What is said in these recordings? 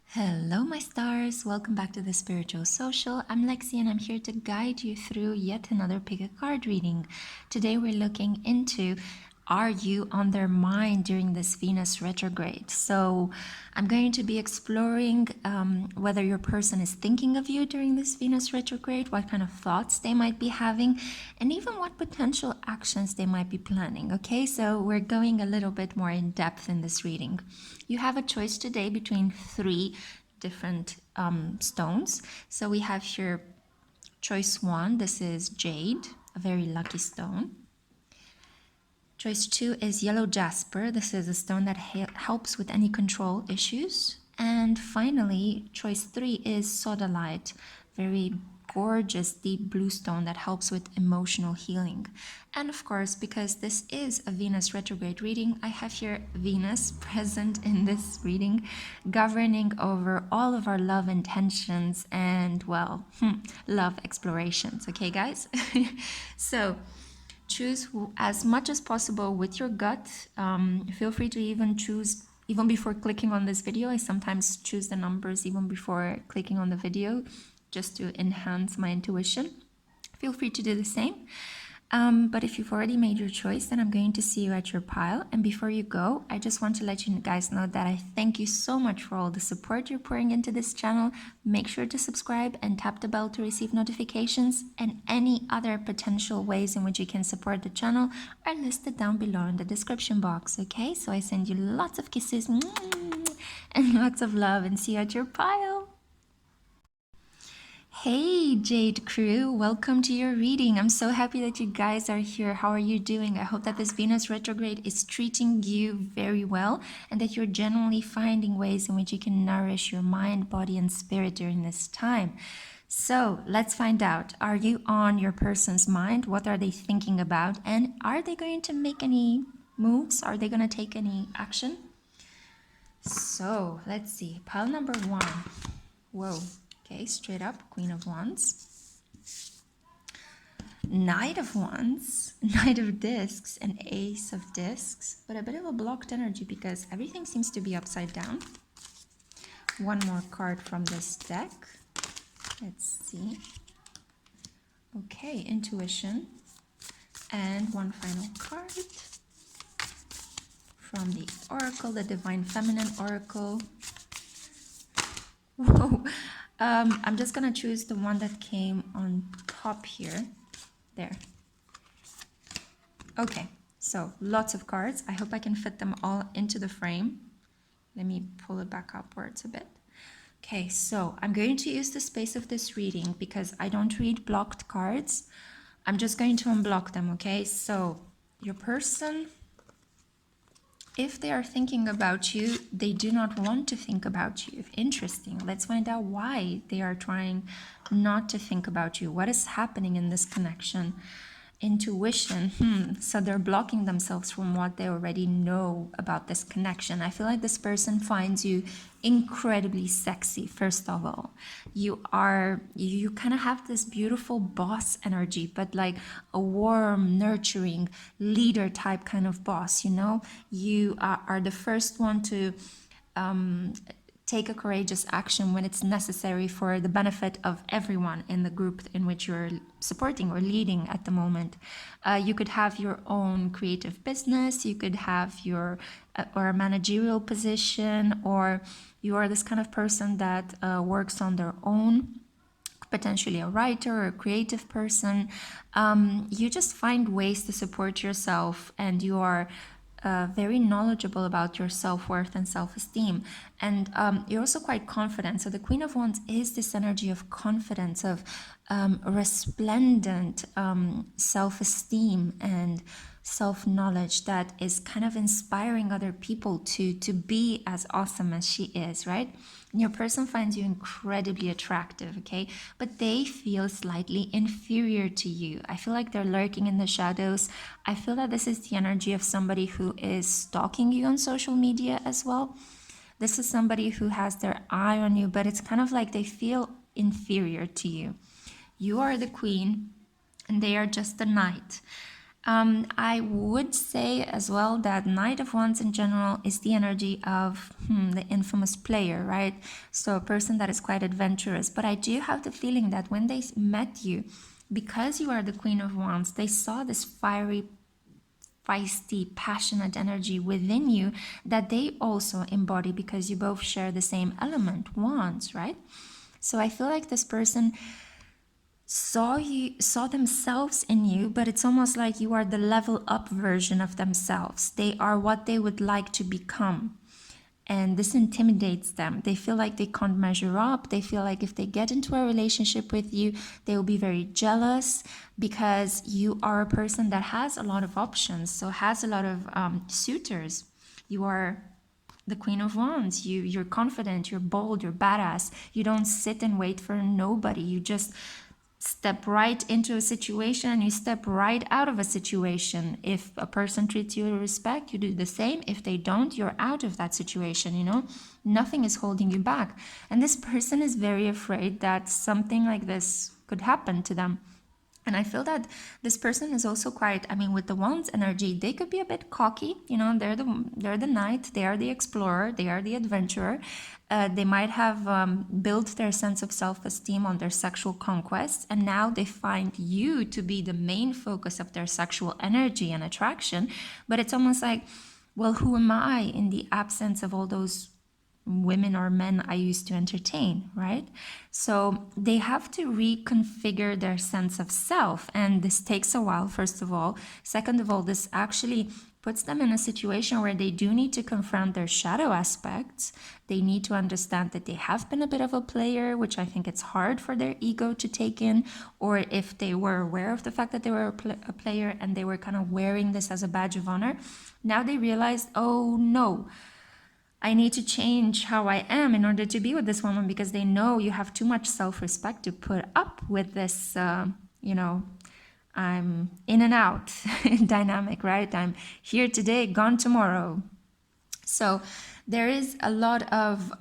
Hello my stars, welcome back to the Spiritual Social. I'm Lexi and I'm here to guide you through yet another pick a card reading. Today we're looking into, are you on their mind during this Venus retrograde? So I'm going to be exploring whether your person is thinking of you during this Venus retrograde, what kind of thoughts they might be having, and even what potential actions they might be planning. Okay, so we're going a little bit more in depth in this reading. You have a choice today between three different stones. So we have here choice 1, this is Jade, a very lucky stone. Choice 2 is yellow Jasper. This is a stone that helps with any control issues. And finally, choice 3 is Sodalite, very gorgeous deep blue stone that helps with emotional healing. And of course, because this is a Venus retrograde reading, I have here Venus present in this reading, governing over all of our love intentions and, well, love explorations. Okay, guys? So choose as much as possible with your gut. Feel free to even choose, even before clicking on this video. I sometimes choose the numbers even before clicking on the video, just to enhance my intuition. Feel free to do the same. But if you've already made your choice, then I'm going to see you at your pile. And before you go, I just want to let you guys know that I thank you so much for all the support you're pouring into this channel. Make sure to subscribe and tap the bell to receive notifications, and any other potential ways in which you can support the channel are listed down below in the description box. Okay, so I send you lots of kisses and lots of love, and see you at your pile. Hey Jade Crew, welcome to your reading. I'm so happy that you guys are here. How are you doing? I hope that this Venus retrograde is treating you very well and that you're genuinely finding ways in which you can nourish your mind, body, and spirit during this time. So let's find out. Are you on your person's mind? What are they thinking about? And are they going to make any moves? Are they going to take any action? So let's see. Pile number 1. Whoa. Okay, straight up, Queen of Wands, Knight of Wands, Knight of Discs, and Ace of Discs, but a bit of a blocked energy because everything seems to be upside down. One more card from this deck. Let's see. Okay, Intuition, and one final card from the Oracle, the Divine Feminine Oracle. Whoa. I'm just gonna choose the one that came on top here. There. Okay, so lots of cards. I hope I can fit them all into the frame. Let me pull it back upwards a bit. Okay, so I'm going to use the space of this reading because I don't read blocked cards. I'm just going to unblock them, okay? So your person, if they are thinking about you, they do not want to think about you. Interesting. Let's find out why they are trying not to think about you. What is happening in this connection? Intuition. So they're blocking themselves from what they already know about this connection. I feel like this person finds you incredibly sexy, first of all. You kind of have this beautiful boss energy, but like a warm, nurturing, leader type kind of boss, you know? You are the first one to take a courageous action when it's necessary for the benefit of everyone in the group in which you're supporting or leading at the moment. You could have your own creative business, you could have your or a managerial position, or you are this kind of person that works on their own, potentially a writer or a creative person. You just find ways to support yourself, and you are very knowledgeable about your self-worth and self-esteem, and you're also quite confident. So the Queen of Wands is this energy of confidence, of resplendent self-esteem and self-knowledge that is kind of inspiring other people to be as awesome as she is, right? And your person finds you incredibly attractive, okay? But they feel slightly inferior to you. I feel like they're lurking in the shadows. I feel that this is the energy of somebody who is stalking you on social media as well. This is somebody who has their eye on you, but it's kind of like they feel inferior to you. You are the queen and they are just the knight. I would say as well that Knight of Wands in general is the energy of the infamous player, right? So a person that is quite adventurous. But I do have the feeling that when they met you, because you are the Queen of Wands, they saw this fiery, feisty, passionate energy within you that they also embody because you both share the same element, wands, right? So I feel like this person saw themselves in you, but it's almost like you are the level up version of themselves. They are what they would like to become. And this intimidates them. They feel like they can't measure up. They feel like if they get into a relationship with you, they will be very jealous because you are a person that has a lot of options, so has a lot of suitors. You are the Queen of Wands. You're confident, you're bold, you're badass. You don't sit and wait for nobody. You just step right into a situation and you step right out of a situation. If a person treats you with respect, you do the same. If they don't, you're out of that situation, you know? Nothing is holding you back. And this person is very afraid that something like this could happen to them. And I feel that this person is also quite, I mean, with the Wands energy, they could be a bit cocky. You know, they're the knight, they are the explorer, they are the adventurer. They might have built their sense of self-esteem on their sexual conquests, and now they find you to be the main focus of their sexual energy and attraction. But it's almost like, well, who am I in the absence of all those women or men I used to entertain, right? So they have to reconfigure their sense of self. And this takes a while, first of all. Second of all, this actually puts them in a situation where they do need to confront their shadow aspects. They need to understand that they have been a bit of a player, which I think it's hard for their ego to take in. Or if they were aware of the fact that they were a player and they were kind of wearing this as a badge of honor, now they realized, oh no, I need to change how I am in order to be with this woman, because they know you have too much self-respect to put up with this, I'm in and out dynamic, right? I'm here today, gone tomorrow. So there is a lot of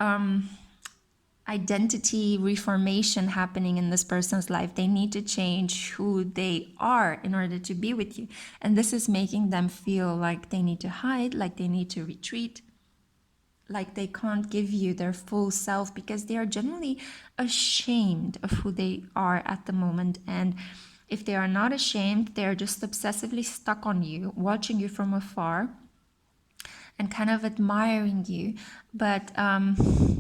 identity reformation happening in this person's life. They need to change who they are in order to be with you. And this is making them feel like they need to hide, like they need to retreat, like they can't give you their full self because they are generally ashamed of who they are at the moment. And if they are not ashamed, they're just obsessively stuck on you, watching you from afar and kind of admiring you. But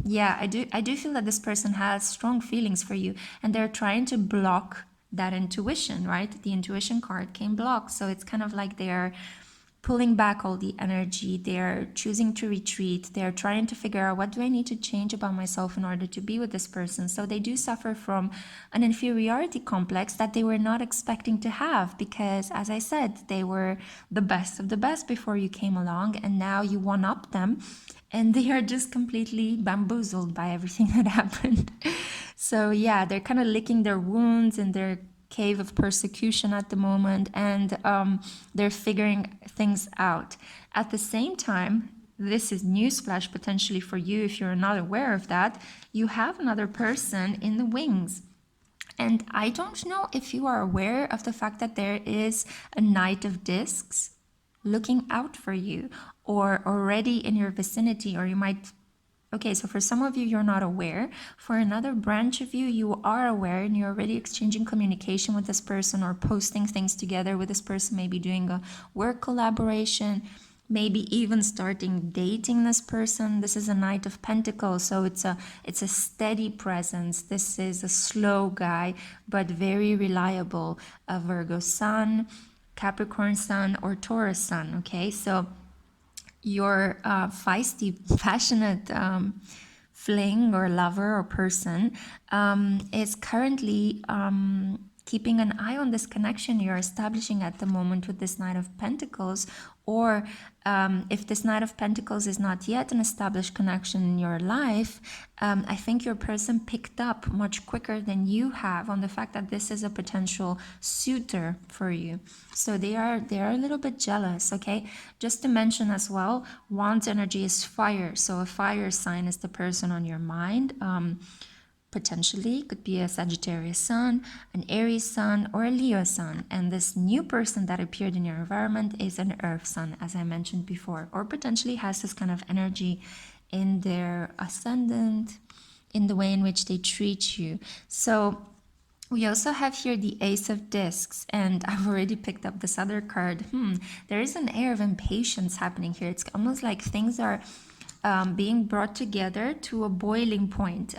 yeah, I do feel that this person has strong feelings for you, and they're trying to block that intuition, right? The intuition card came blocked, so it's kind of like they're pulling back all the energy. They're choosing to retreat. They're trying to figure out, what do I need to change about myself in order to be with this person? So they do suffer from an inferiority complex that they were not expecting to have, because as I said, they were the best of the best before you came along, and now you one up them and they are just completely bamboozled by everything that happened. So yeah, they're kind of licking their wounds and their cave of persecution at the moment, and they're figuring things out. At the same time, this is newsflash potentially for you if you're not aware of that, you have another person in the wings. And I don't know if you are aware of the fact that there is a Knight of Discs looking out for you, or already in your vicinity, or you might. Okay, so for some of you, you're not aware. For another branch of you, you are aware and you're already exchanging communication with this person or posting things together with this person, maybe doing a work collaboration, maybe even starting dating this person. This is a Knight of Pentacles, so it's a steady presence. This is a slow guy, but very reliable. A Virgo Sun, Capricorn Sun, or Taurus Sun, okay? So your feisty, passionate fling or lover or person is currently keeping an eye on this connection you're establishing at the moment with this Knight of Pentacles. Or if this Knight of Pentacles is not yet an established connection in your life, I think your person picked up much quicker than you have on the fact that this is a potential suitor for you. So they are a little bit jealous, okay? Just to mention as well, Wands energy is fire. So a fire sign is the person on your mind. potentially could be a Sagittarius sun, an Aries sun, or a Leo sun. And this new person that appeared in your environment is an Earth sun, as I mentioned before, or potentially has this kind of energy in their ascendant, in the way in which they treat you. So we also have here the Ace of Discs, and I've already picked up this other card. There is an air of impatience happening here. It's almost like things are being brought together to a boiling point.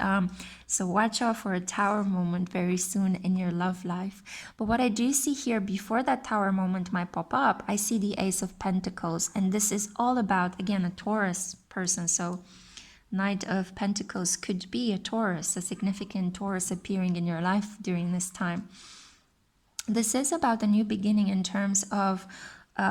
So watch out for a tower moment very soon in your love life. But what I do see here before that tower moment might pop up, I see the Ace of Pentacles. And this is all about, again, a Taurus person. So Knight of Pentacles could be a Taurus, a significant Taurus appearing in your life during this time. This is about a new beginning in terms of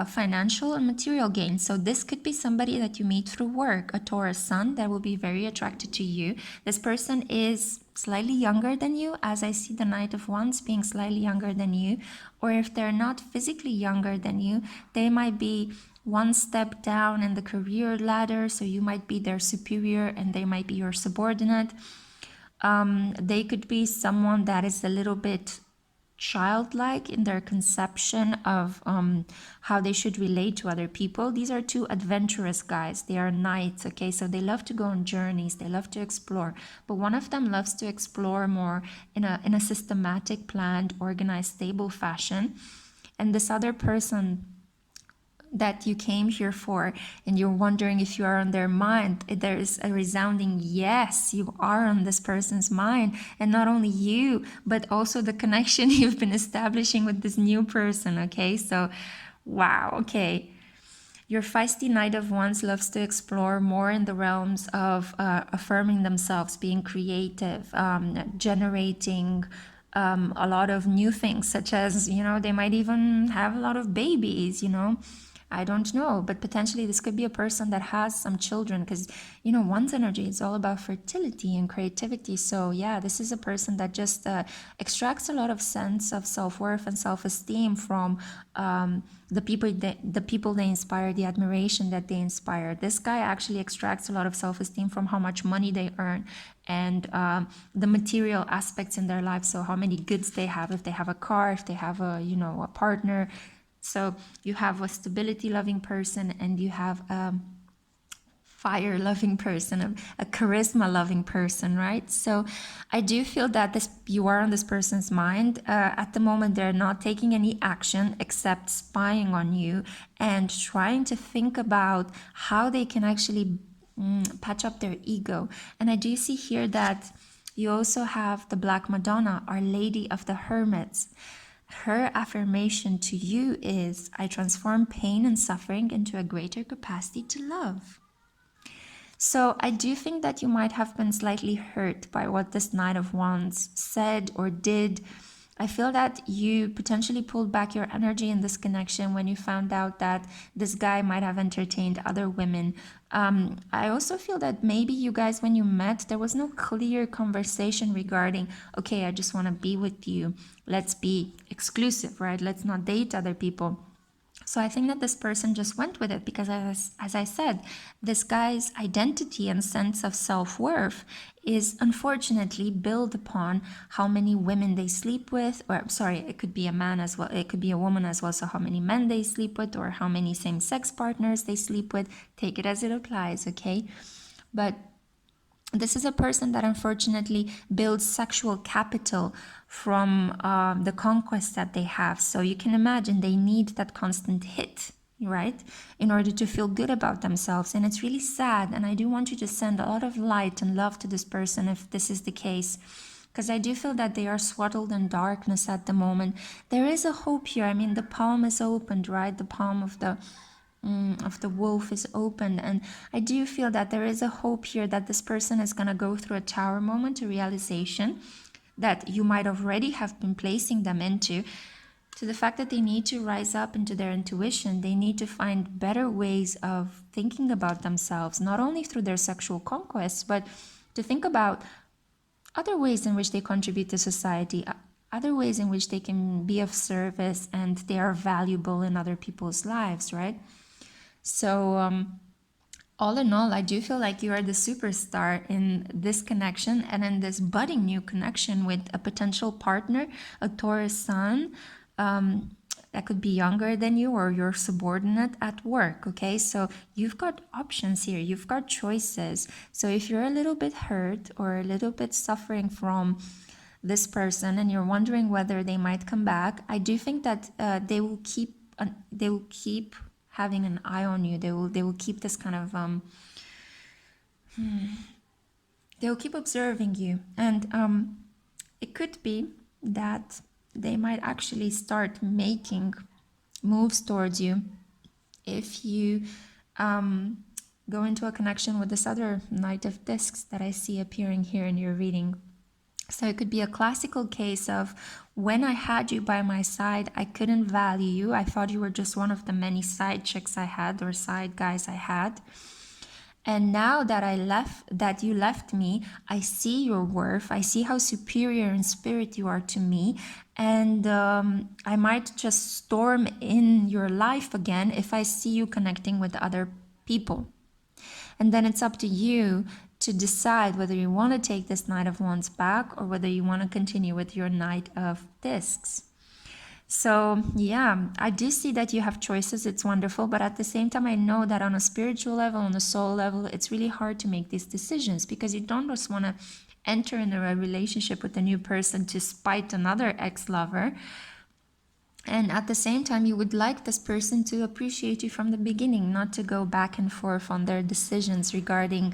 financial and material gain. So this could be somebody that you meet through work, a Taurus sun that will be very attracted to you. This person is slightly younger than you, as I see the Knight of Wands being slightly younger than you. Or if they're not physically younger than you, they might be one step down in the career ladder. So you might be their superior and they might be your subordinate. They could be someone that is a little bit childlike in their conception of how they should relate to other people. These are two adventurous guys. They are knights, okay? So they love to go on journeys. They love to explore. But one of them loves to explore more in a systematic, planned, organized, stable fashion. And this other person that you came here for, and you're wondering if you are on their mind, there is a resounding yes, you are on this person's mind. And not only you, but also the connection you've been establishing with this new person, okay? So, wow, okay. Your feisty Knight of Wands loves to explore more in the realms of affirming themselves, being creative, generating a lot of new things, such as, they might even have a lot of babies, I don't know, but potentially this could be a person that has some children, because, one's energy is all about fertility and creativity. So yeah, this is a person that just extracts a lot of sense of self-worth and self-esteem from the people they inspire, the admiration that they inspire. This guy actually extracts a lot of self-esteem from how much money they earn and the material aspects in their life. So how many goods they have, if they have a car, if they have a partner. So you have a stability-loving person and you have a fire-loving person, a charisma-loving person, right? So I do feel that you are on this person's mind. At the moment, they're not taking any action except spying on you and trying to think about how they can actually patch up their ego. And I do see here that you also have the Black Madonna, Our Lady of the Hermits. Her affirmation to you is, I transform pain and suffering into a greater capacity to love. So I do think that you might have been slightly hurt by what this Knight of Wands said or did. I feel that you potentially pulled back your energy in this connection when you found out that this guy might have entertained other women. I also feel that maybe you guys, when you met, there was no clear conversation regarding, okay, I just want to be with you. Let's be exclusive, right? Let's not date other people. So I think that this person just went with it because, as I said, this guy's identity and sense of self-worth is unfortunately built upon how many women they sleep with, or sorry, it could be a man as well, it could be a woman as well, so how many men they sleep with or how many same-sex partners they sleep with. Take it as it applies, okay? But this is a person that unfortunately builds sexual capital from the conquest that they have. So you can imagine they need that constant hit, right, in order to feel good about themselves. And it's really sad. And I do want you to send a lot of light and love to this person if this is the case, because I do feel that they are swaddled in darkness at the moment. There is a hope here. I mean, the palm is opened, right? The palm of the wolf is open, and I do feel that there is a hope here that this person is going to go through a tower moment, a realization that you might already have been placing them into, to the fact that they need to rise up into their intuition. They need to find better ways of thinking about themselves, not only through their sexual conquests, but to think about other ways in which they contribute to society, other ways in which they can be of service and they are valuable in other people's lives, right? So all in all, I do feel like you are the superstar in this connection and in this budding new connection with a potential partner, a Taurus Sun. That could be younger than you or your subordinate at work, okay? So you've got options here, you've got choices. So if you're a little bit hurt or a little bit suffering from this person and you're wondering whether they might come back, I do think that they will keep having an eye on you. They will keep this kind of they will keep observing you, and it could be that they might actually start making moves towards you if you go into a connection with this other Knight of Discs that I see appearing here in your reading. So it could be a classical case of, when I had you by my side, I couldn't value you. I thought you were just one of the many side chicks I had, or side guys I had. And now that you left me, I see your worth. I see how superior in spirit you are to me. And I might just storm in your life again if I see you connecting with other people. And then it's up to you to decide whether you want to take this Knight of Wands back or whether you want to continue with your Knight of Discs. So yeah, I do see that you have choices. It's wonderful. But at the same time, I know that on a spiritual level, on a soul level, it's really hard to make these decisions because you don't just want to enter into a relationship with a new person to spite another ex-lover. And at the same time, you would like this person to appreciate you from the beginning, not to go back and forth on their decisions regarding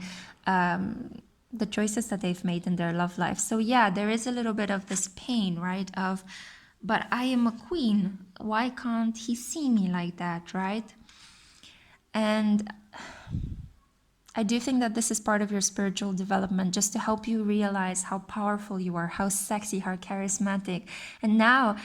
the choices that they've made in their love life. So yeah, there is a little bit of this pain, right? Of, but I am a queen. Why can't he see me like that, right? And I do think that this is part of your spiritual development, just to help you realize how powerful you are, how sexy, how charismatic. And now,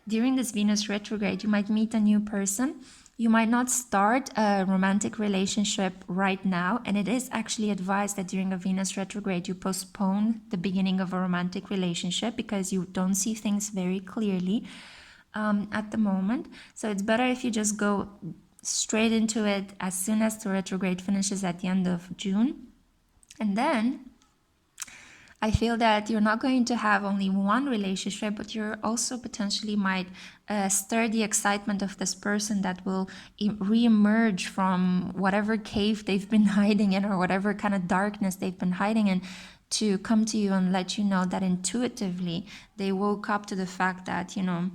during this Venus retrograde, you might meet a new person. You might not start a romantic relationship right now. And it is actually advised that during a Venus retrograde, you postpone the beginning of a romantic relationship because you don't see things very clearly at the moment. So it's better if you just go straight into it as soon as the retrograde finishes at the end of June. And then I feel that you're not going to have only one relationship, but you're also potentially might stir the excitement of this person that will re-emerge from whatever cave they've been hiding in or whatever kind of darkness they've been hiding in, to come to you and let you know that intuitively they woke up to the fact that, you know,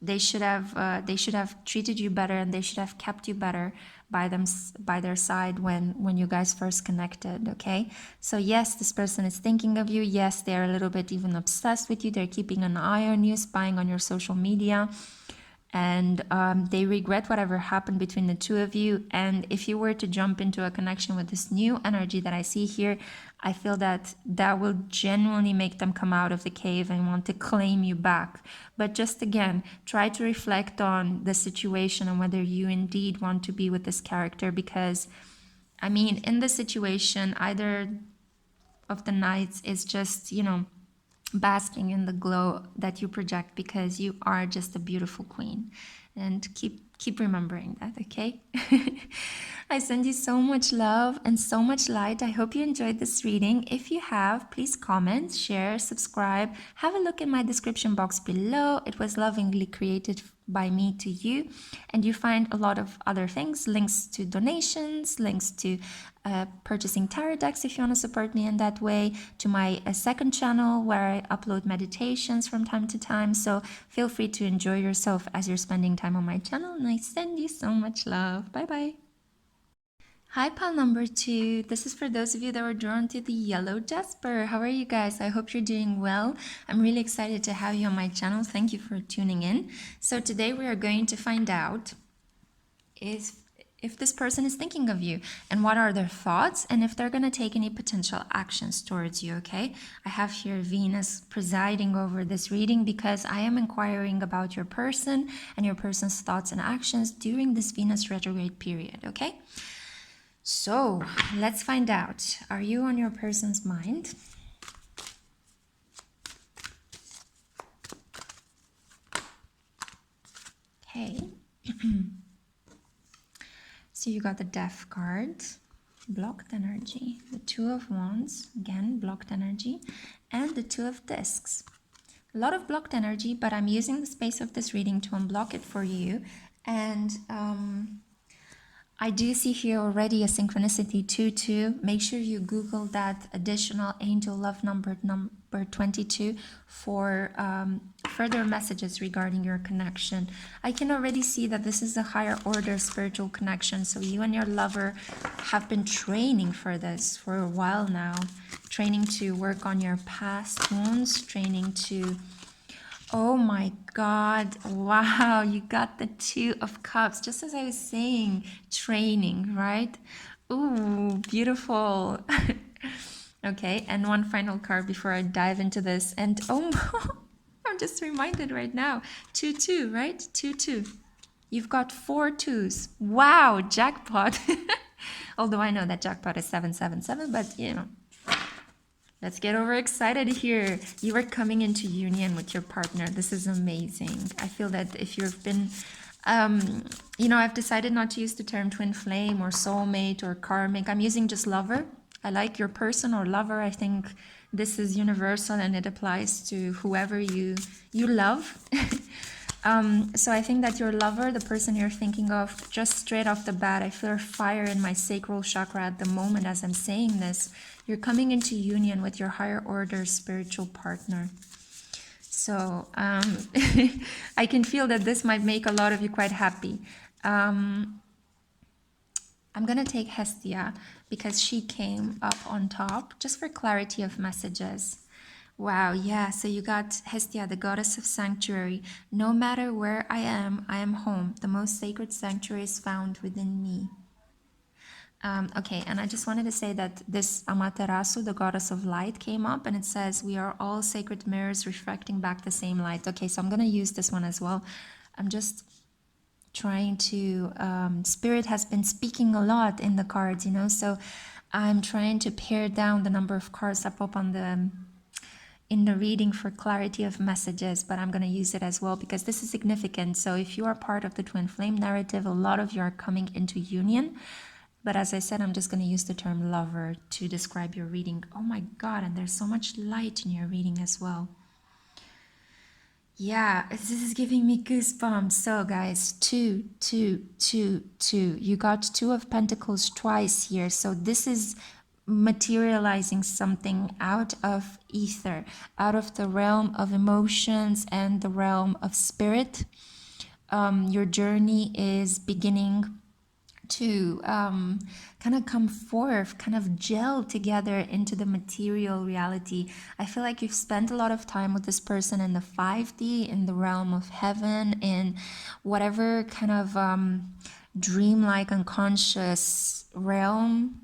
they should have treated you better and they should have kept you better by their side when you guys first connected. Okay, so yes, this person is thinking of you. Yes, they're a little bit even obsessed with you. They're keeping an eye on you, spying on your social media, and they regret whatever happened between the two of you. And if you were to jump into a connection with this new energy that I see here, I feel that that will genuinely make them come out of the cave and want to claim you back. But just again, try to reflect on the situation and whether you indeed want to be with this character, because I mean, in the situation, either of the knights is just, you know, basking in the glow that you project, because you are just a beautiful queen. And keep remembering that, okay? I send you so much love and so much light. I hope you enjoyed this reading. If you have, please comment, share, subscribe. Have a look in my description box below. It was lovingly created by me to you, and you find a lot of other things, links to donations, links to purchasing tarot decks if you want to support me in that way, to my second channel where I upload meditations from time to time. So feel free to enjoy yourself as you're spending time on my channel, and I send you so much love. Bye bye. Hi, pal number 2. This is for those of you that were drawn to the yellow Jasper. How are you guys? I hope you're doing well. I'm really excited to have you on my channel. Thank you for tuning in. So today we are going to find out if this person is thinking of you and what are their thoughts, and if they're going to take any potential actions towards you, okay? I have here Venus presiding over this reading because I am inquiring about your person and your person's thoughts and actions during this Venus retrograde period, okay? So let's find out. Are you on your person's mind? Okay. So you got the Death card, blocked energy, the Two of Wands, again, blocked energy, and the Two of Discs. A lot of blocked energy, but I'm using the space of this reading to unblock it for you. And I do see here already a synchronicity 22. Make sure you Google that additional angel love number 22 for further messages regarding your connection. I can already see that this is a higher order spiritual connection. So you and your lover have been training for this for a while now. Training to work on your past wounds, training to... Oh my God, wow, you got the Two of Cups, just as I was saying, training, right? Ooh, beautiful. Okay, and one final card before I dive into this. And oh, I'm just reminded right now, 2-2, right? 2-2. You've got 4 twos. Wow, jackpot. Although I know that jackpot is 777, but you know. Let's get overexcited here. You are coming into union with your partner. This is amazing. I feel that if you've been, you know, I've decided not to use the term twin flame or soulmate or karmic. I'm using just lover. I like your person or lover. I think this is universal and it applies to whoever you love. So I think that your lover, the person you're thinking of, just straight off the bat, I feel fire in my sacral chakra at the moment as I'm saying this. You're coming into union with your higher order spiritual partner. So I can feel that this might make a lot of you quite happy. I'm going to take Hestia because she came up on top just for clarity of messages. Wow, yeah, so you got Hestia, the goddess of sanctuary. No matter where I am home. The most sacred sanctuary is found within me. Okay, and I just wanted to say that this Amaterasu, the goddess of light, came up and it says, we are all sacred mirrors reflecting back the same light. Okay, so I'm going to use this one as well. I'm just trying to, Spirit has been speaking a lot in the cards, you know, so I'm trying to pare down the number of cards that pop on the... in the reading for clarity of messages, but I'm going to use it as well because this is significant. So if you are part of the twin flame narrative, a lot of you are coming into union. But as I said, I'm just going to use the term lover to describe your reading. Oh my God, and there's so much light in your reading as well. Yeah, this is giving me goosebumps. So guys, 2, 2, 2, 2. You got Two of Pentacles twice here. So this is materializing something out of ether, out of the realm of emotions and the realm of spirit. Your journey is beginning to kind of come forth, kind of gel together into the material reality. I feel like you've spent a lot of time with this person in the 5D, in the realm of heaven, in whatever kind of dreamlike unconscious realm,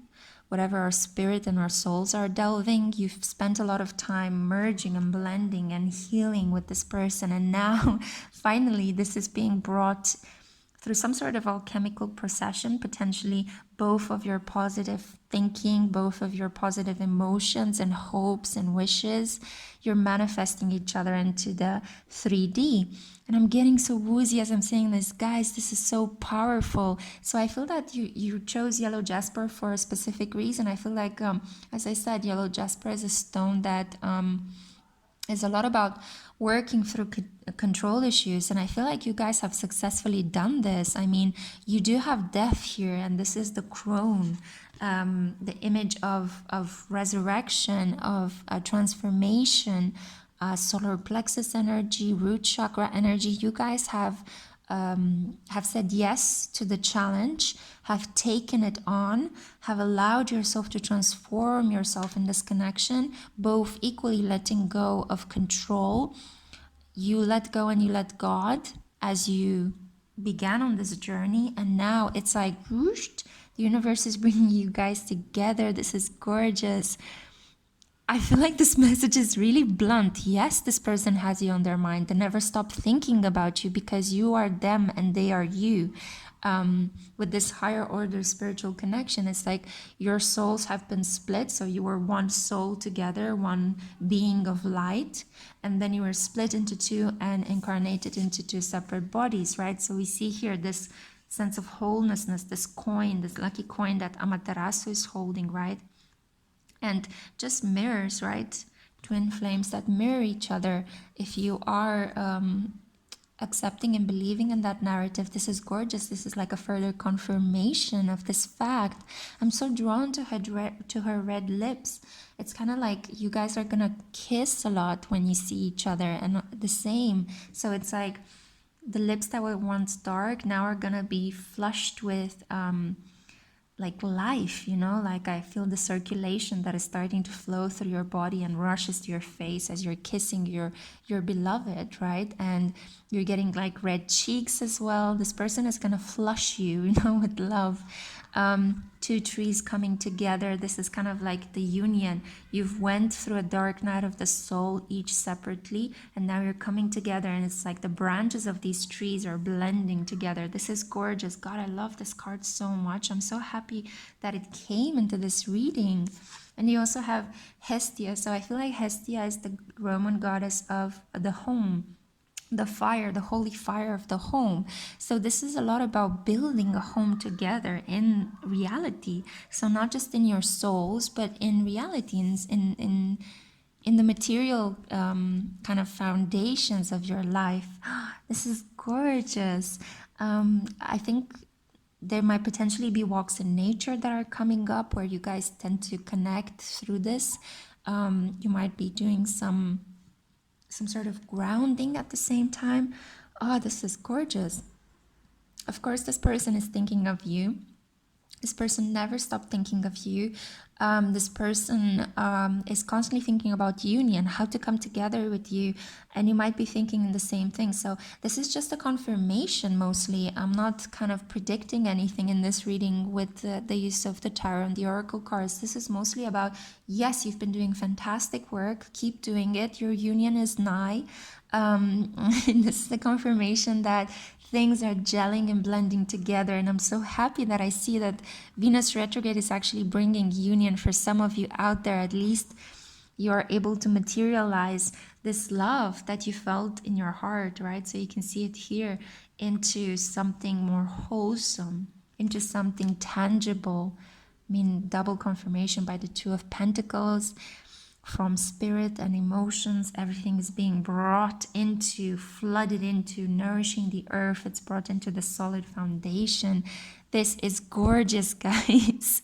whatever our spirit and our souls are delving. You've spent a lot of time merging and blending and healing with this person. And now, finally, this is being brought through some sort of alchemical procession, potentially both of your positive thinking, both of your positive emotions and hopes and wishes. You're manifesting each other into the 3D. And I'm getting so woozy as I'm saying this. Guys, this is so powerful. So I feel that you chose yellow jasper for a specific reason. I feel like, as I said, yellow jasper is a stone that is a lot about working through control issues, and I feel like you guys have successfully done this. I mean, you do have death here, and this is the crone, the image of resurrection, of transformation, solar plexus energy, root chakra energy. You guys have said yes to the challenge, have taken it on, have allowed yourself to transform yourself in this connection, both equally letting go of control. You let go and you let God as you began on this journey, and now it's like whoosh, the universe is bringing you guys together. This is gorgeous. I feel like this message is really blunt. Yes, this person has you on their mind. They never stop thinking about you because you are them and they are you. With this higher order spiritual connection, it's like your souls have been split. So you were one soul together, one being of light, and then you were split into two and incarnated into two separate bodies, right? So we see here this sense of wholenessness, this coin, this lucky coin that Amaterasu is holding, right? And just mirrors, right? Twin flames that mirror each other. If you are accepting and believing in that narrative, this is gorgeous. This is like a further confirmation of this fact. I'm so drawn to her red lips. It's kind of like you guys are gonna kiss a lot when you see each other, and the same. So it's like the lips that were once dark now are gonna be flushed with like life, you know, like I feel the circulation that is starting to flow through your body and rushes to your face as you're kissing your beloved, right? And you're getting like red cheeks as well. This person is gonna flush you, you know, with love. Two trees coming together. This is kind of like the union. You've went through a dark night of the soul, each separately, and now you're coming together, and it's like the branches of these trees are blending together. This is gorgeous. God, I love this card so much. I'm so happy that it came into this reading. And you also have Hestia. So I feel like Hestia is the Roman goddess of the home, the fire, the holy fire of the home. So this is a lot about building a home together in reality. So not just in your souls, but in reality, in the material kind of foundations of your life. This is gorgeous. I think there might potentially be walks in nature that are coming up where you guys tend to connect through this. You might be doing some sort of grounding at the same time. Oh, this is gorgeous. Of course, this person is thinking of you. This person never stopped thinking of you. This person is constantly thinking about union, how to come together with you, and you might be thinking in the same thing. So this is just a confirmation mostly. I'm not kind of predicting anything in this reading with the use of the tarot and the oracle cards. This is mostly about, yes, you've been doing fantastic work. Keep doing it. Your union is nigh. And this is the confirmation that things are gelling and blending together, and I'm so happy that I see that Venus retrograde is actually bringing union for some of you out there. At least you are able to materialize this love that you felt in your heart, right? So you can see it here into something more wholesome, into something tangible. I mean, double confirmation by the Two of Pentacles. From spirit and emotions, everything is being brought into, flooded into, nourishing the earth. It's brought into the solid foundation. This is gorgeous, guys.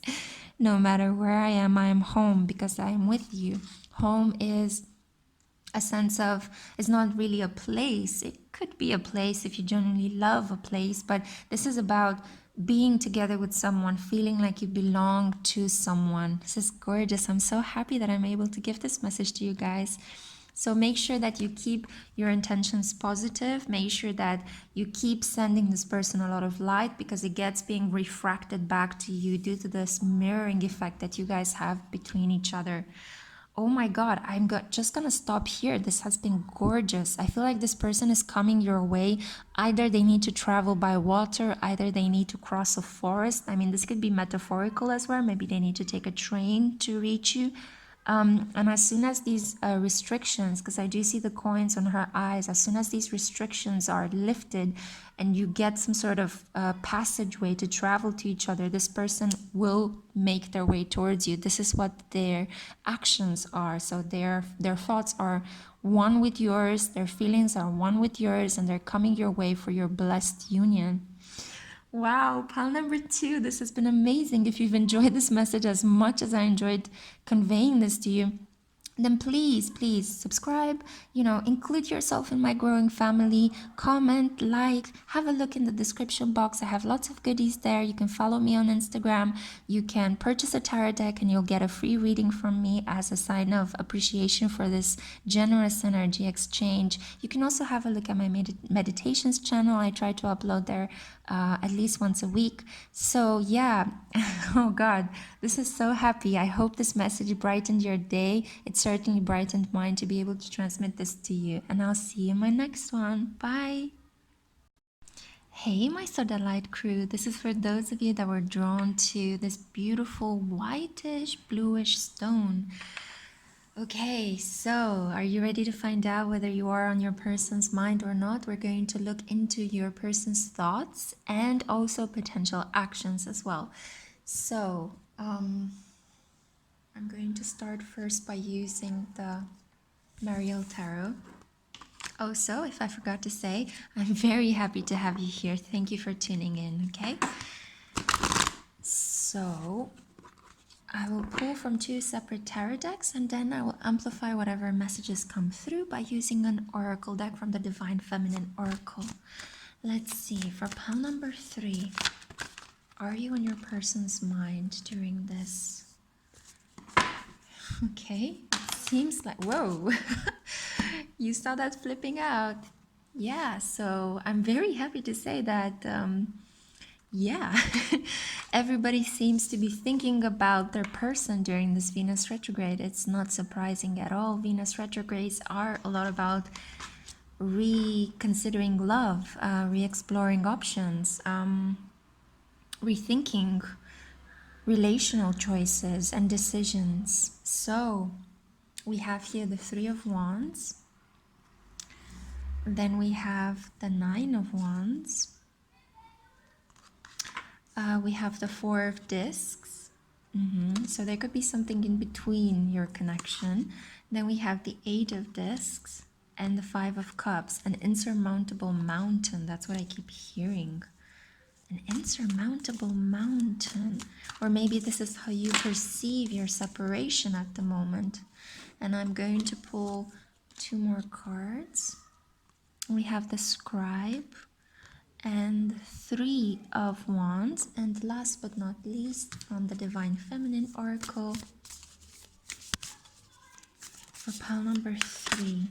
No matter where I am home because I am with you. Home is a sense of, it's not really a place. It could be a place if you genuinely love a place, but this is about being together with someone, feeling like you belong to someone. This is gorgeous. I'm so happy that I'm able to give this message to you guys. So make sure that you keep your intentions positive. Make sure that you keep sending this person a lot of light, because it gets being refracted back to you due to this mirroring effect that you guys have between each other. Oh my God, I'm just gonna stop here. This has been gorgeous. I feel like this person is coming your way. Either they need to travel by water, either they need to cross a forest. I mean, this could be metaphorical as well. Maybe they need to take a train to reach you. And as soon as these restrictions, because I do see the coins on her eyes, as soon as these restrictions are lifted and you get some sort of passageway to travel to each other, this person will make their way towards you. This is what their actions are. So their thoughts are one with yours, their feelings are one with yours, and they're coming your way for your blessed union. Wow, pile number 2. This has been amazing. If you've enjoyed this message as much as I enjoyed conveying this to you, then please subscribe, include yourself in my growing family, comment, like, have a look in the description box. I have lots of goodies there. You can follow me on Instagram. You can purchase a tarot deck and you'll get a free reading from me as a sign of appreciation for this generous energy exchange. You can also have a look at my meditations channel. I try to upload there at least once a week. So yeah, oh God, this is so happy. I hope this message brightened your day. It certainly brightened mine to be able to transmit this to you. And I'll see you in my next one. Bye. Hey, my Sodalite crew. This is for those of you that were drawn to this beautiful whitish bluish stone. Okay, so are you ready to find out whether you are on your person's mind or not? We're going to look into your person's thoughts and also potential actions as well. So, I'm going to start first by using the Mariel Tarot. Also, if I forgot to say, I'm very happy to have you here. Thank you for tuning in, okay? So, I will pull from 2 separate tarot decks and then I will amplify whatever messages come through by using an oracle deck from the Divine Feminine Oracle. Let's see, for pile number 3, are you in your person's mind during this? Okay, it seems like, whoa, you saw that flipping out. Yeah, so I'm very happy to say that, yeah, everybody seems to be thinking about their person during this Venus retrograde. It's not surprising at all. Venus retrogrades are a lot about reconsidering love, re-exploring options, rethinking relational choices and decisions. So we have here the 3 of Wands. Then we have the 9 of Wands. We have the 4 of Discs. So there could be something in between your connection. Then we have the 8 of Discs and the 5 of Cups, an insurmountable mountain. That's what I keep hearing. An insurmountable mountain. Or maybe this is how you perceive your separation at the moment. And I'm going to pull 2 more cards. We have the Scribe and 3 of Wands, and last but not least from the Divine Feminine Oracle for pile number 3.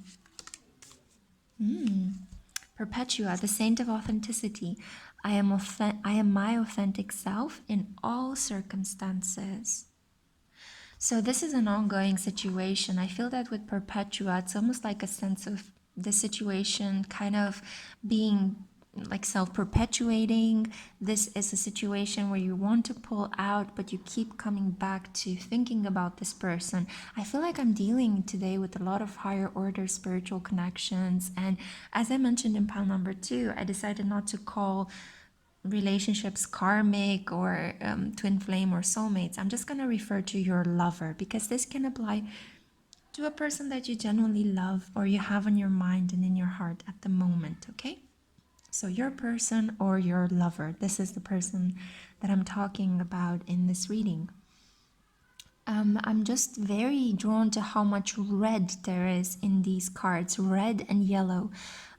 Perpetua, the Saint of Authenticity. I am my authentic self in all circumstances. So this is an ongoing situation. I feel that with Perpetua, it's almost like a sense of the situation kind of being like self-perpetuating. This is a situation where you want to pull out, but you keep coming back to thinking about this person. I feel like I'm dealing today with a lot of higher order spiritual connections. And as I mentioned in pile number 2, I decided not to call relationships karmic or twin flame or soulmates. I'm just going to refer to your lover, because this can apply to a person that you genuinely love or you have on your mind and in your heart at the moment, okay? So your person or your lover, this is the person that I'm talking about in this reading. I'm just very drawn to how much red there is in these cards, red and yellow.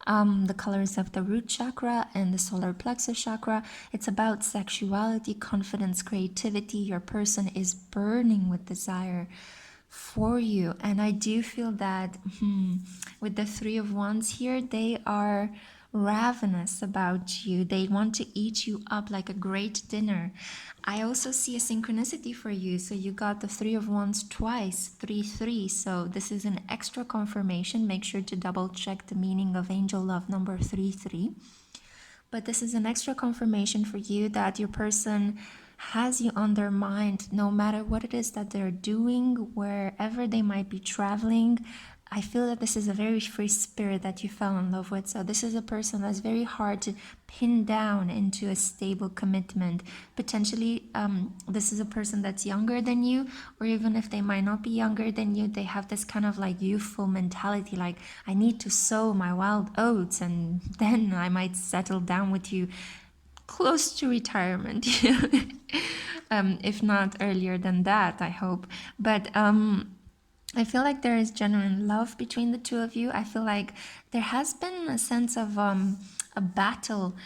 The colors of the root chakra and the solar plexus chakra. It's about sexuality, confidence, creativity. Your person is burning with desire for you. And I do feel that with the 3 of Wands here, they are ravenous about you. They want to eat you up like a great dinner. I also see a synchronicity for you. So you got the 3 of Wands twice, 3-3. So this is an extra confirmation. Make sure to double check the meaning of angel love number 3-3. But this is an extra confirmation for you that your person has you on their mind no matter what it is that they're doing, wherever they might be traveling. I feel that this is a very free spirit that you fell in love with. So this is a person that's very hard to pin down into a stable commitment. Potentially, this is a person that's younger than you, or even if they might not be younger than you, they have this kind of like youthful mentality, like I need to sow my wild oats and then I might settle down with you close to retirement. If not earlier than that, I hope. But I feel like there is genuine love between the 2 of you. I feel like there has been a sense of a battle.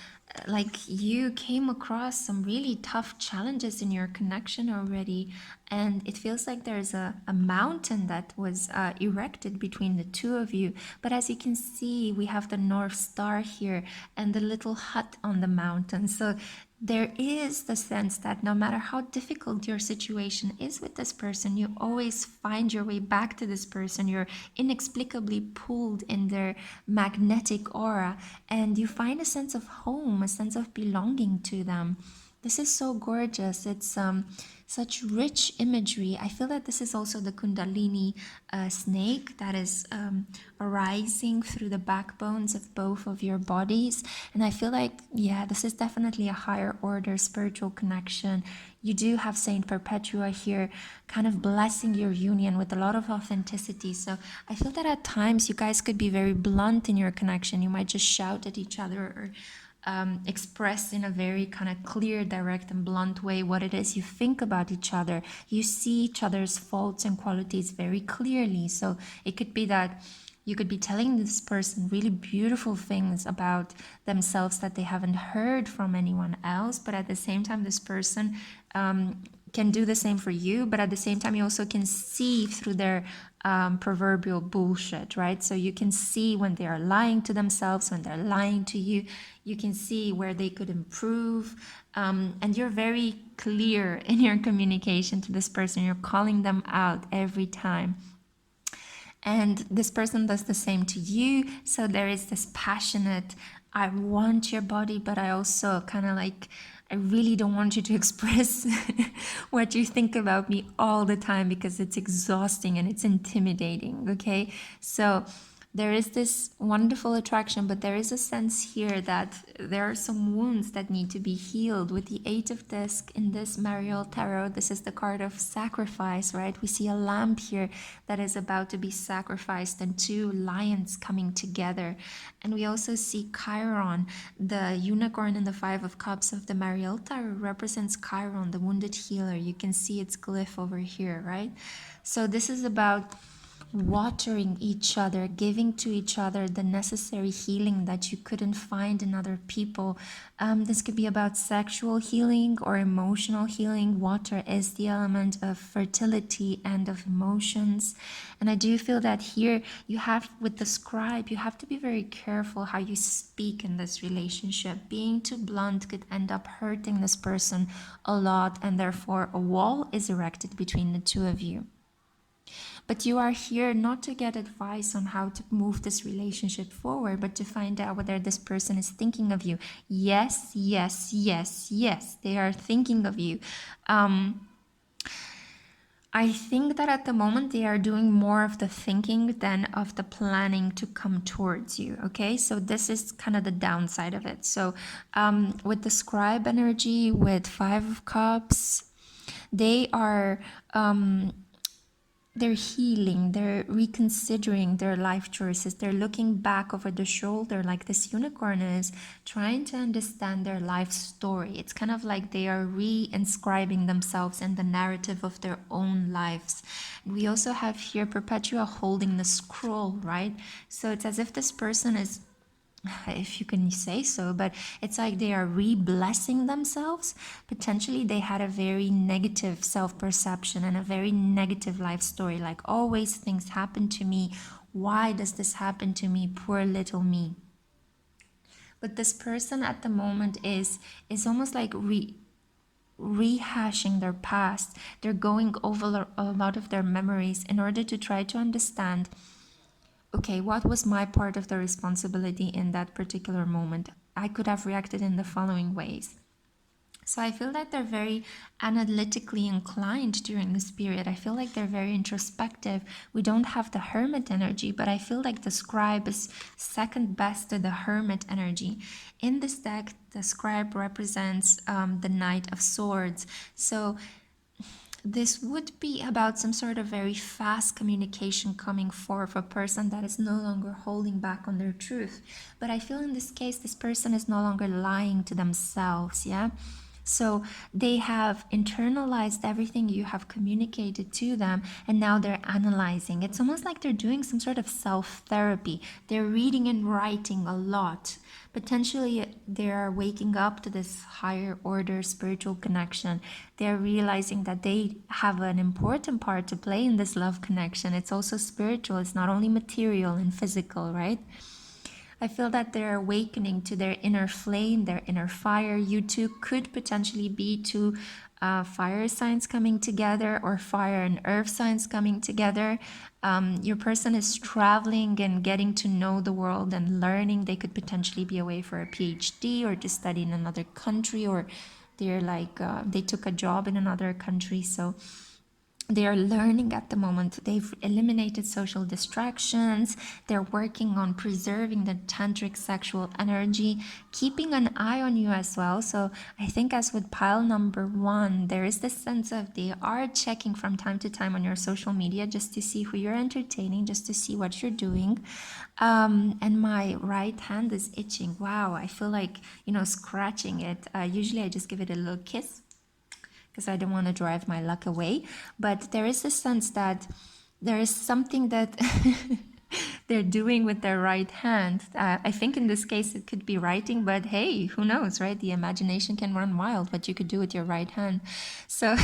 Like you came across some really tough challenges in your connection already, and it feels like there's a mountain that was erected between the 2 of you. But as you can see, we have the North Star here and the little hut on the mountain. So there is the sense that no matter how difficult your situation is with this person, you always find your way back to this person. You're inexplicably pulled in their magnetic aura, and you find a sense of home, a sense of belonging to them. This is so gorgeous. It's such rich imagery. I feel that this is also the Kundalini snake that is arising through the backbones of both of your bodies. And I feel like, yeah, this is definitely a higher order spiritual connection. You do have Saint Perpetua here kind of blessing your union with a lot of authenticity. So I feel that at times you guys could be very blunt in your connection. You might just shout at each other or express in a very kind of clear, direct, and blunt way what it is you think about each other. You see each other's faults and qualities very clearly. So it could be that you could be telling this person really beautiful things about themselves that they haven't heard from anyone else, but at the same time, this person can do the same for you, but at the same time, you also can see through their proverbial bullshit, right? So you can see when they are lying to themselves, when they're lying to you. You can see where they could improve, and you're very clear in your communication to this person. You're calling them out every time. And this person does the same to you. So there is this passionate, I want your body, but I also kind of like, I really don't want you to express what you think about me all the time because it's exhausting and it's intimidating, okay? So there is this wonderful attraction, but there is a sense here that there are some wounds that need to be healed. With the Eight of Disc in this Marial Tarot, this is the card of sacrifice, right? We see a lamb here that is about to be sacrificed and two lions coming together. And we also see Chiron, the unicorn in the Five of Cups of the Marial Tarot represents Chiron, the wounded healer. You can see its glyph over here, right? So this is about watering each other, giving to each other the necessary healing that you couldn't find in other people. This could be about sexual healing or emotional healing. Water is the element of fertility and of emotions. And I do feel that here you have, with the scribe, you have to be very careful how you speak in this relationship. Being too blunt could end up hurting this person a lot, and therefore a wall is erected between the two of you. But you are here not to get advice on how to move this relationship forward, but to find out whether this person is thinking of you. Yes, yes, yes, yes, they are thinking of you. I think that at the moment they are doing more of the thinking than of the planning to come towards you, okay? So this is kind of the downside of it. So with the scribe energy, with Five of Cups, they are... they're healing, they're reconsidering their life choices, they're looking back over the shoulder like this unicorn is, trying to understand their life story. It's kind of like they are re-inscribing themselves in the narrative of their own lives. And we also have here Perpetua holding the scroll, right? So it's as if this person is, if you can say so, but it's like they are re-blessing themselves. Potentially they had a very negative self-perception and a very negative life story, like always things happen to me, why does this happen to me, poor little me. But this person at the moment is almost like rehashing their past. They're going over a lot of their memories in order to try to understand, okay, what was my part of the responsibility in that particular moment? I could have reacted in the following ways. So I feel that they're very analytically inclined during this period. I feel like they're very introspective. We don't have the hermit energy, but I feel like the scribe is second best to the hermit energy. In this deck, the scribe represents the Knight of Swords. So this would be about some sort of very fast communication coming forth of a person that is no longer holding back on their truth. But I feel in this case, this person is no longer lying to themselves, yeah? So they have internalized everything you have communicated to them, and now they're analyzing. It's almost like they're doing some sort of self-therapy. They're reading and writing a lot. Potentially, they are waking up to this higher order spiritual connection. They're realizing that they have an important part to play in this love connection. It's also spiritual. It's not only material and physical, right? I feel that they're awakening to their inner flame, their inner fire. You two could potentially be two fire signs coming together, or fire and earth signs coming together. Your person is traveling and getting to know the world and learning. They could potentially be away for a PhD or to study in another country, or They're like, they took a job in another country, so they are learning at the moment. They've eliminated social distractions. They're working on preserving the tantric sexual energy, keeping an eye on you as well. So I think, as with pile number 1, there is this sense of they are checking from time to time on your social media just to see who you're entertaining, just to see what you're doing. And my right hand is itching. Wow, I feel like, scratching it. Usually I just give it a little kiss, because I don't want to drive my luck away. But there is a sense that there is something that they're doing with their right hand. I think in this case it could be writing, but hey, who knows, right? The imagination can run wild, what you could do with your right hand. So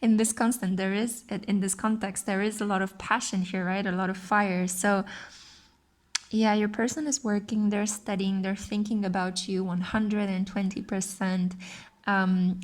in this in this context, there is a lot of passion here, right? A lot of fire. So yeah, your person is working, they're studying, they're thinking about you 120%,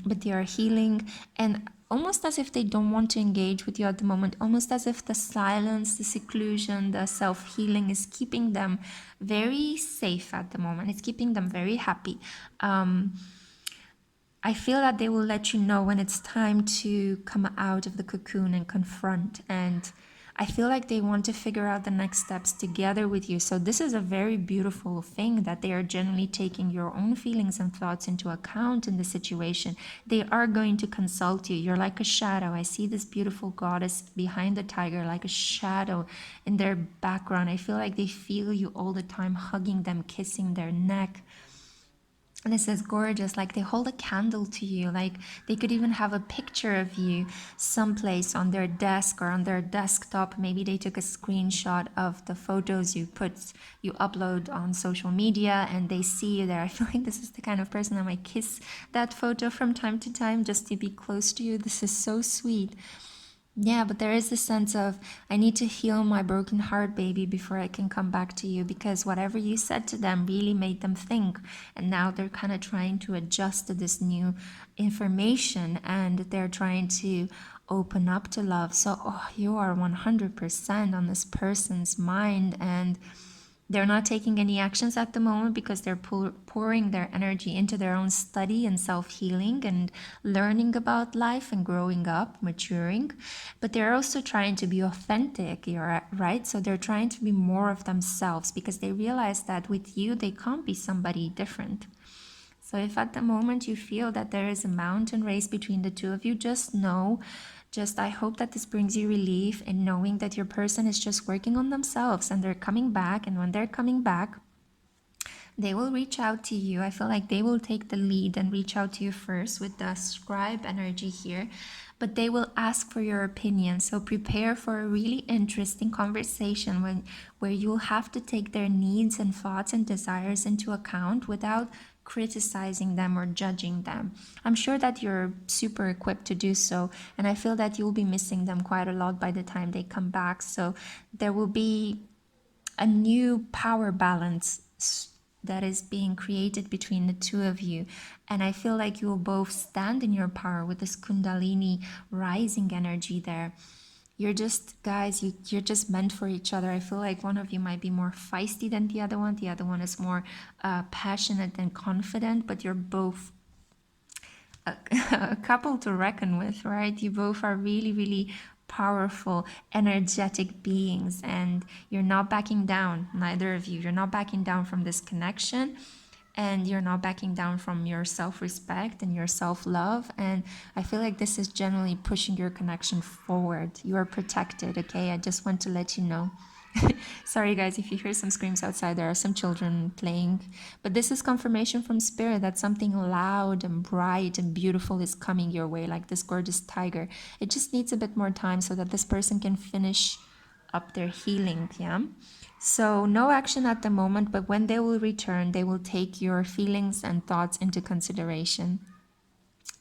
but they are healing, and almost as if they don't want to engage with you at the moment, almost as if the silence, the seclusion, the self-healing is keeping them very safe at the moment. It's keeping them very happy. I feel that they will let you know when it's time to come out of the cocoon and confront. And I feel like they want to figure out the next steps together with you. So this is a very beautiful thing, that they are generally taking your own feelings and thoughts into account in the situation. They are going to consult you. You're like a shadow. I see this beautiful goddess behind the tiger, like a shadow in their background. I feel like they feel you all the time, hugging them, kissing their neck. This is gorgeous. Like, they hold a candle to you. Like, they could even have a picture of you someplace on their desk or on their desktop. Maybe they took a screenshot of the photos you upload on social media, and they see you there. I feel like this is the kind of person that might kiss that photo from time to time just to be close to you. This is so sweet. Yeah, but there is this sense of, I need to heal my broken heart, baby, before I can come back to you, because whatever you said to them really made them think. And now they're kind of trying to adjust to this new information, and they're trying to open up to love. So, you are 100% on this person's mind, and they're not taking any actions at the moment because they're pouring their energy into their own study and self-healing and learning about life and growing up, maturing. But they're also trying to be authentic, right? So they're trying to be more of themselves, because they realize that with you, they can't be somebody different. So if at the moment you feel that there is a mountain race between the two of you, I hope that this brings you relief in knowing that your person is just working on themselves, and they're coming back. And when they're coming back, they will reach out to you. I feel like they will take the lead and reach out to you first with the scribe energy here, but they will ask for your opinion. So prepare for a really interesting conversation where you'll have to take their needs and thoughts and desires into account without criticizing them or judging them. I'm sure that you're super equipped to do so, and I feel that you'll be missing them quite a lot by the time they come back. So there will be a new power balance that is being created between the two of you, and I feel like you will both stand in your power with this kundalini rising energy there. You're just, guys, you're just meant for each other. I feel like one of you might be more feisty than the other one. The other one is more passionate and confident, but you're both a couple to reckon with, right? You both are really, really powerful, energetic beings, and you're not backing down, neither of you. You're not backing down from this connection, and you're not backing down from your self-respect and your self-love. And I feel like this is generally pushing your connection forward. You are protected, okay? I just want to let you know. Sorry guys, if you hear some screams outside, there are some children playing, but this is confirmation from spirit that something loud and bright and beautiful is coming your way, like this gorgeous tiger. It just needs a bit more time so that this person can finish up their healing. Yeah, so no action at the moment, but when they will return, they will take your feelings and thoughts into consideration.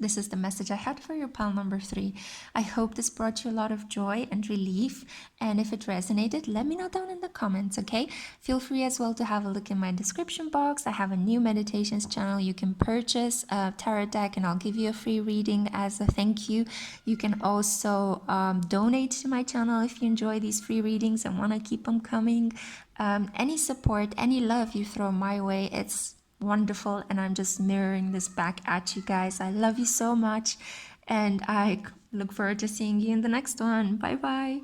This is the message I had for your pile number 3. I hope this brought you a lot of joy and relief. And if it resonated, let me know down in the comments, okay? Feel free as well to have a look in my description box. I have a new meditations channel. You can purchase a tarot deck and I'll give you a free reading as a thank you. You can also donate to my channel if you enjoy these free readings and want to keep them coming. Any support, any love you throw my way, it's wonderful, and I'm just mirroring this back at you guys. I love you so much, and I look forward to seeing you in the next one. Bye bye.